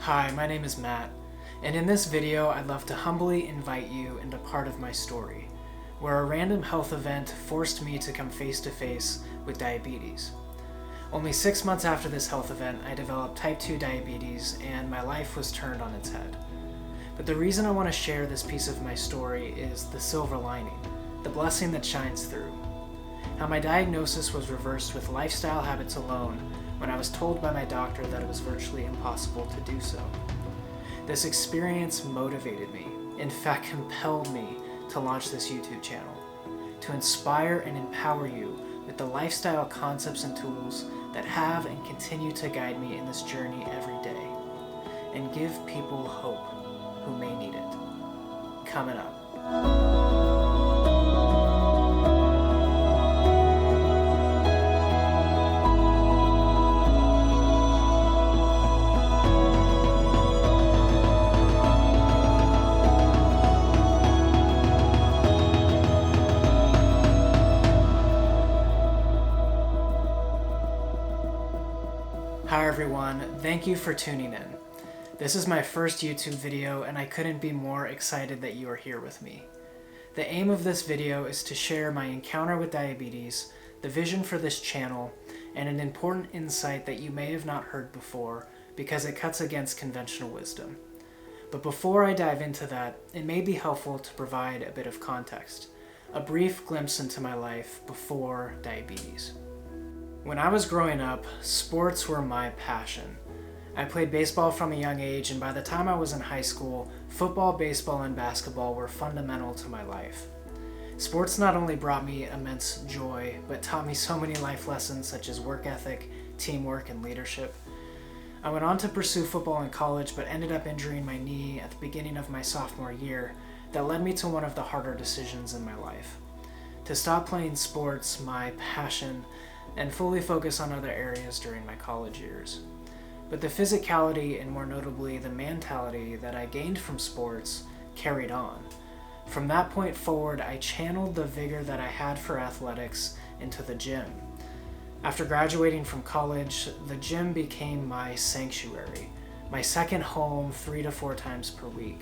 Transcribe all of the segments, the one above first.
Hi, my name is Matt, and in this video I'd love to humbly invite you into part of my story, where a random health event forced me to come face to face with diabetes. Only 6 months after this health event, I developed type 2 diabetes and my life was turned on its head. But the reason I want to share this piece of my story is the silver lining, the blessing that shines through. How my diagnosis was reversed with lifestyle habits alone when I was told by my doctor that it was virtually impossible to do so. This experience motivated me, in fact compelled me to launch this YouTube channel, to inspire and empower you with the lifestyle concepts and tools that have and continue to guide me in this journey every day, and give people hope who may need it. Coming up. Hi everyone, thank you for tuning in. This is my first YouTube video and I couldn't be more excited that you are here with me. The aim of this video is to share my encounter with diabetes, the vision for this channel, and an important insight that you may have not heard before because it cuts against conventional wisdom. But before I dive into that, it may be helpful to provide a bit of context, a brief glimpse into my life before diabetes. When I was growing up, sports were my passion. I played baseball from a young age, and by the time I was in high school, football, baseball, and basketball were fundamental to my life. Sports not only brought me immense joy, but taught me so many life lessons such as work ethic, teamwork, and leadership. I went on to pursue football in college, but ended up injuring my knee at the beginning of my sophomore year that led me to one of the harder decisions in my life: to stop playing sports, my passion, and fully focus on other areas during my college years. But the physicality and more notably the mentality that I gained from sports carried on. From that point forward, I channeled the vigor that I had for athletics into the gym. After graduating from college, the gym became my sanctuary, my second home 3 to 4 times per week.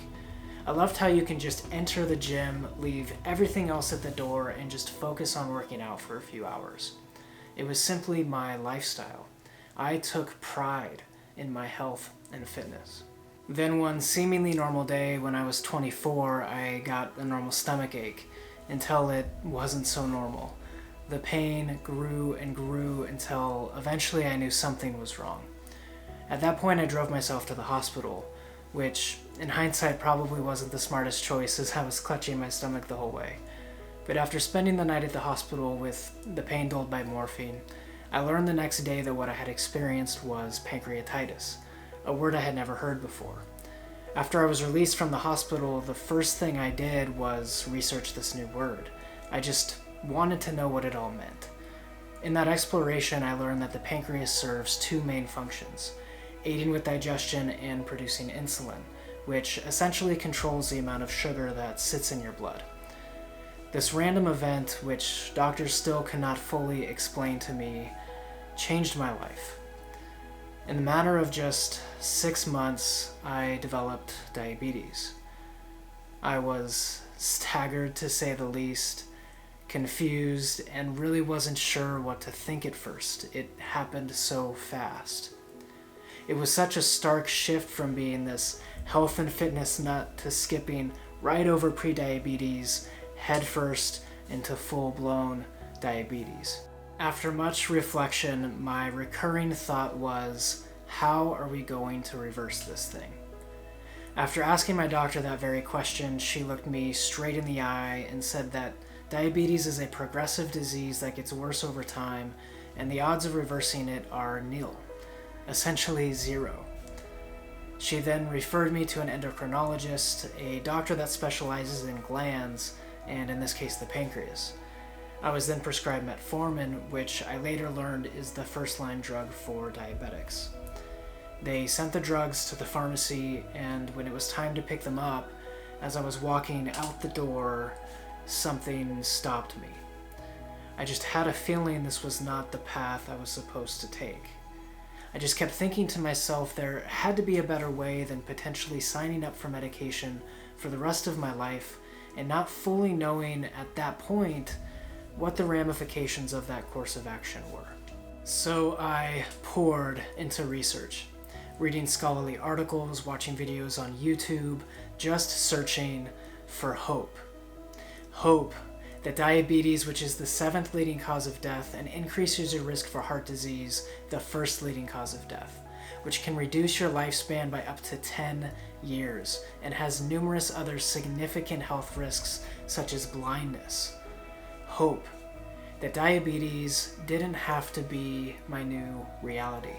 I loved how you can just enter the gym, leave everything else at the door, and just focus on working out for a few hours. It was simply my lifestyle. I took pride in my health and fitness. Then one seemingly normal day when I was 24, I got a normal stomach ache until it wasn't so normal. The pain grew and grew until eventually I knew something was wrong. At that point, I drove myself to the hospital, which in hindsight probably wasn't the smartest choice as I was clutching my stomach the whole way. But after spending the night at the hospital with the pain dulled by morphine, I learned the next day that what I had experienced was pancreatitis, a word I had never heard before. After I was released from the hospital, the first thing I did was research this new word. I just wanted to know what it all meant. In that exploration, I learned that the pancreas serves 2 main functions: aiding with digestion and producing insulin, which essentially controls the amount of sugar that sits in your blood. This random event, which doctors still cannot fully explain to me, changed my life. In the matter of just 6 months, I developed diabetes. I was staggered, to say the least, confused, and really wasn't sure what to think at first. It happened so fast. It was such a stark shift from being this health and fitness nut to skipping right over prediabetes headfirst into full-blown diabetes. After much reflection, my recurring thought was, how are we going to reverse this thing? After asking my doctor that very question, she looked me straight in the eye and said that diabetes is a progressive disease that gets worse over time, and the odds of reversing it are nil, essentially 0. She then referred me to an endocrinologist, a doctor that specializes in glands, and in this case the pancreas. I was then prescribed metformin, which I later learned is the first-line drug for diabetics. They sent the drugs to the pharmacy, and when it was time to pick them up, as I was walking out the door, something stopped me. I just had a feeling this was not the path I was supposed to take. I just kept thinking to myself there had to be a better way than potentially signing up for medication for the rest of my life and not fully knowing at that point what the ramifications of that course of action were. So I poured into research, reading scholarly articles, watching videos on YouTube, just searching for hope. Hope that diabetes, which is the 7th leading cause of death and increases your risk for heart disease, the 1st leading cause of death, which can reduce your lifespan by up to 10 years and has numerous other significant health risks such as blindness. Hope that diabetes didn't have to be my new reality.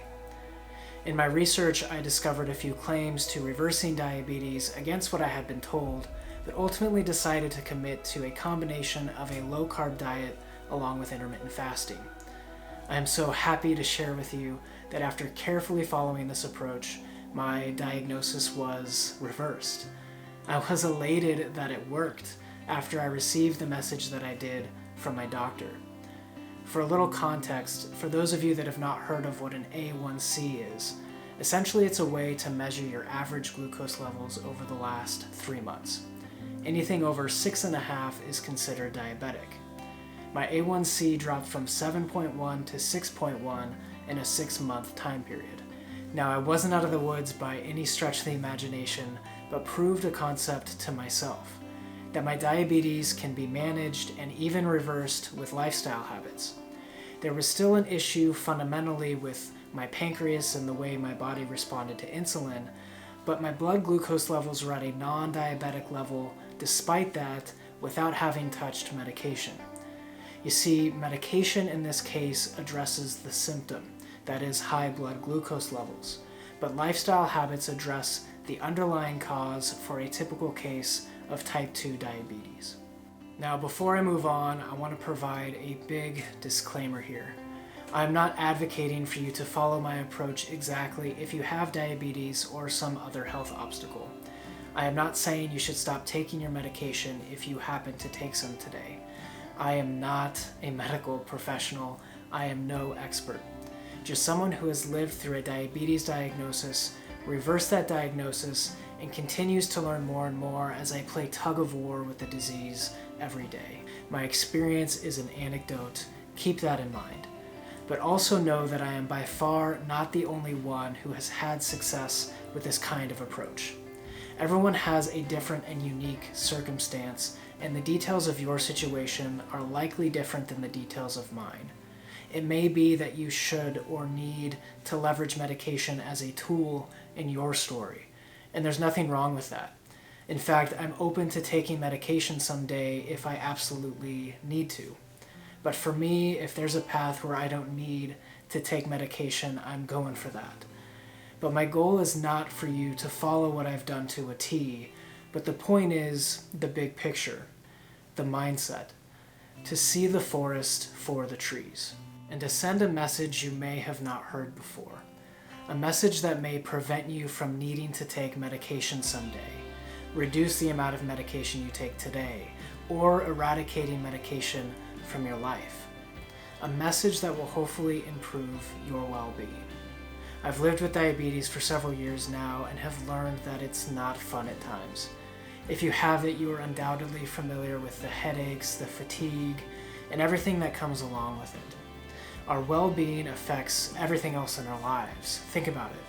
In my research, I discovered a few claims to reversing diabetes against what I had been told, but ultimately decided to commit to a combination of a low-carb diet along with intermittent fasting. I am so happy to share with you that after carefully following this approach, my diagnosis was reversed. I was elated that it worked after I received the message that I did from my doctor. For a little context, for those of you that have not heard of what an A1C is, essentially it's a way to measure your average glucose levels over the last 3 months. Anything over 6.5 is considered diabetic. My A1C dropped from 7.1 to 6.1 in a 6-month time period. Now, I wasn't out of the woods by any stretch of the imagination, but proved a concept to myself, that my diabetes can be managed and even reversed with lifestyle habits. There was still an issue fundamentally with my pancreas and the way my body responded to insulin, but my blood glucose levels were at a non-diabetic level despite that without having touched medication. You see, medication in this case addresses the symptom, that is high blood glucose levels, but lifestyle habits address the underlying cause for a typical case of type 2 diabetes. Now, before I move on, I want to provide a big disclaimer here. I'm not advocating for you to follow my approach exactly if you have diabetes or some other health obstacle. I am not saying you should stop taking your medication if you happen to take some today. I am not a medical professional. I am no expert. Just someone who has lived through a diabetes diagnosis, reversed that diagnosis, and continues to learn more and more as I play tug of war with the disease every day. My experience is an anecdote. Keep that in mind. But also know that I am by far not the only one who has had success with this kind of approach. Everyone has a different and unique circumstance, and the details of your situation are likely different than the details of mine. It may be that you should or need to leverage medication as a tool in your story, and there's nothing wrong with that. In fact, I'm open to taking medication someday if I absolutely need to. But for me, if there's a path where I don't need to take medication, I'm going for that. But my goal is not for you to follow what I've done to a T, but the point is the big picture, the mindset, to see the forest for the trees, and to send a message you may have not heard before, a message that may prevent you from needing to take medication someday, reduce the amount of medication you take today, or eradicating medication from your life. A message that will hopefully improve your well-being. I've lived with diabetes for several years now and have learned that it's not fun at times. If you have it, you are undoubtedly familiar with the headaches, the fatigue, and everything that comes along with it. Our well-being affects everything else in our lives. Think about it.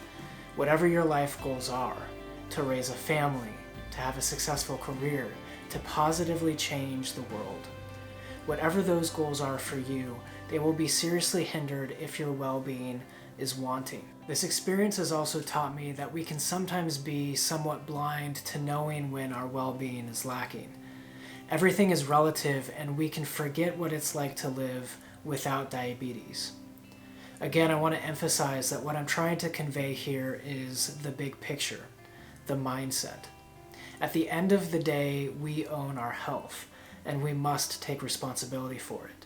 Whatever your life goals are, to raise a family, to have a successful career, to positively change the world. Whatever those goals are for you, they will be seriously hindered if your well-being is wanting. This experience has also taught me that we can sometimes be somewhat blind to knowing when our well-being is lacking. Everything is relative, and we can forget what it's like to live without diabetes. Again, I want to emphasize that what I'm trying to convey here is the big picture, the mindset. At the end of the day, we own our health, and we must take responsibility for it.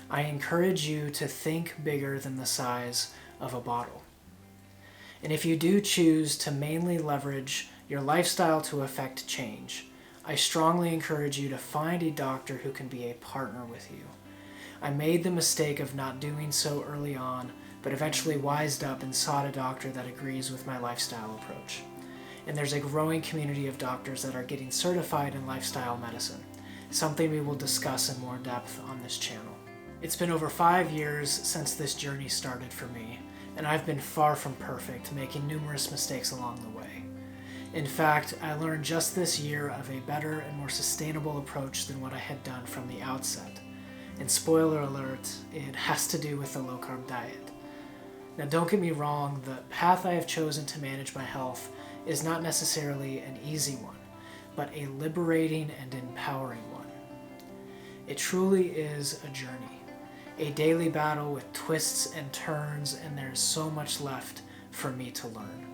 I encourage you to think bigger than the size of a bottle. And if you do choose to mainly leverage your lifestyle to affect change, I strongly encourage you to find a doctor who can be a partner with you. I made the mistake of not doing so early on, but eventually wised up and sought a doctor that agrees with my lifestyle approach. And there's a growing community of doctors that are getting certified in lifestyle medicine, something we will discuss in more depth on this channel. It's been over 5 years since this journey started for me, and I've been far from perfect, making numerous mistakes along the way. In fact, I learned just this year of a better and more sustainable approach than what I had done from the outset. And spoiler alert, it has to do with the low-carb diet. Now don't get me wrong, the path I have chosen to manage my health is not necessarily an easy one, but a liberating and empowering one. It truly is a journey, a daily battle with twists and turns, and there's so much left for me to learn.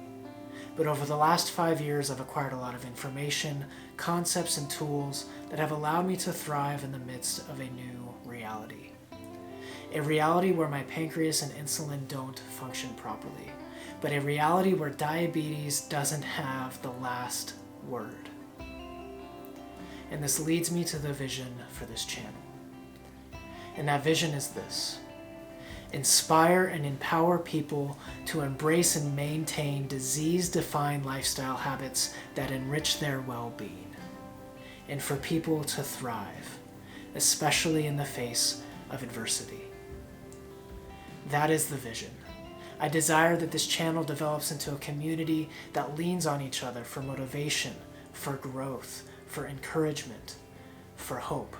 But over the last 5 years, I've acquired a lot of information, concepts, and tools that have allowed me to thrive in the midst of a new reality. A reality where my pancreas and insulin don't function properly, but a reality where diabetes doesn't have the last word. And this leads me to the vision for this channel. And that vision is this: inspire and empower people to embrace and maintain disease-defying lifestyle habits that enrich their well-being, and for people to thrive, especially in the face of adversity. That is the vision. I desire that this channel develops into a community that leans on each other for motivation, for growth, for encouragement, for hope.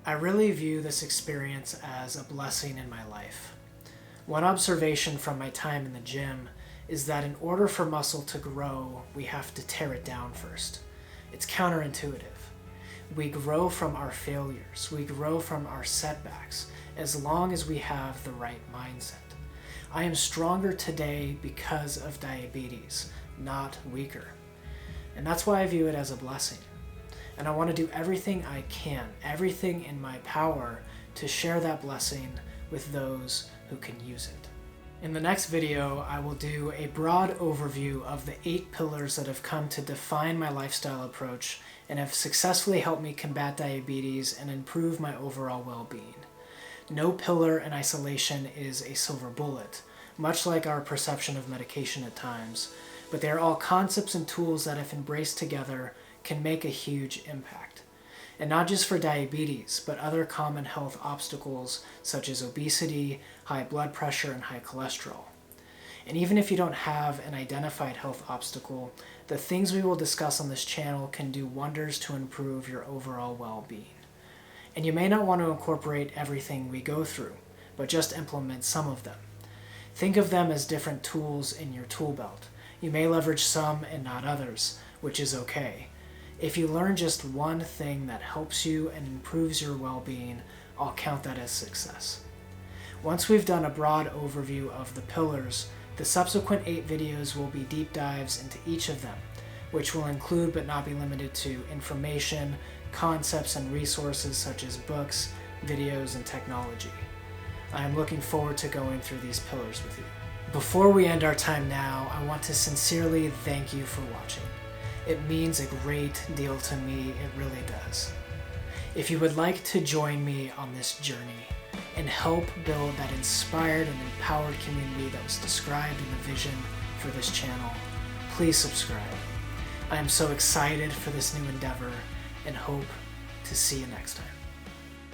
I really view this experience as a blessing in my life. One observation from my time in the gym is that in order for muscle to grow, we have to tear it down first. It's counterintuitive. We grow from our failures. We grow from our setbacks, as long as we have the right mindset. I am stronger today because of diabetes, not weaker. And that's why I view it as a blessing. And I want to do everything I can, everything in my power, to share that blessing with those who can use it. In the next video, I will do a broad overview of the 8 pillars that have come to define my lifestyle approach and have successfully helped me combat diabetes and improve my overall well-being. No pillar in isolation is a silver bullet, much like our perception of medication at times, but they are all concepts and tools that, if embraced together, can make a huge impact. And not just for diabetes, but other common health obstacles such as obesity, high blood pressure, and high cholesterol. And even if you don't have an identified health obstacle, the things we will discuss on this channel can do wonders to improve your overall well-being. And you may not want to incorporate everything we go through, but just implement some of them. Think of them as different tools in your tool belt. You may leverage some and not others, which is okay. If you learn just one thing that helps you and improves your well-being, I'll count that as success. Once we've done a broad overview of the pillars, the subsequent 8 videos will be deep dives into each of them, which will include but not be limited to information, concepts, and resources such as books, videos, and technology. I am looking forward to going through these pillars with you. Before we end our time now, I want to sincerely thank you for watching. It means a great deal to me, it really does. If you would like to join me on this journey and help build that inspired and empowered community that was described in the vision for this channel, please subscribe. I am so excited for this new endeavor and hope to see you next time.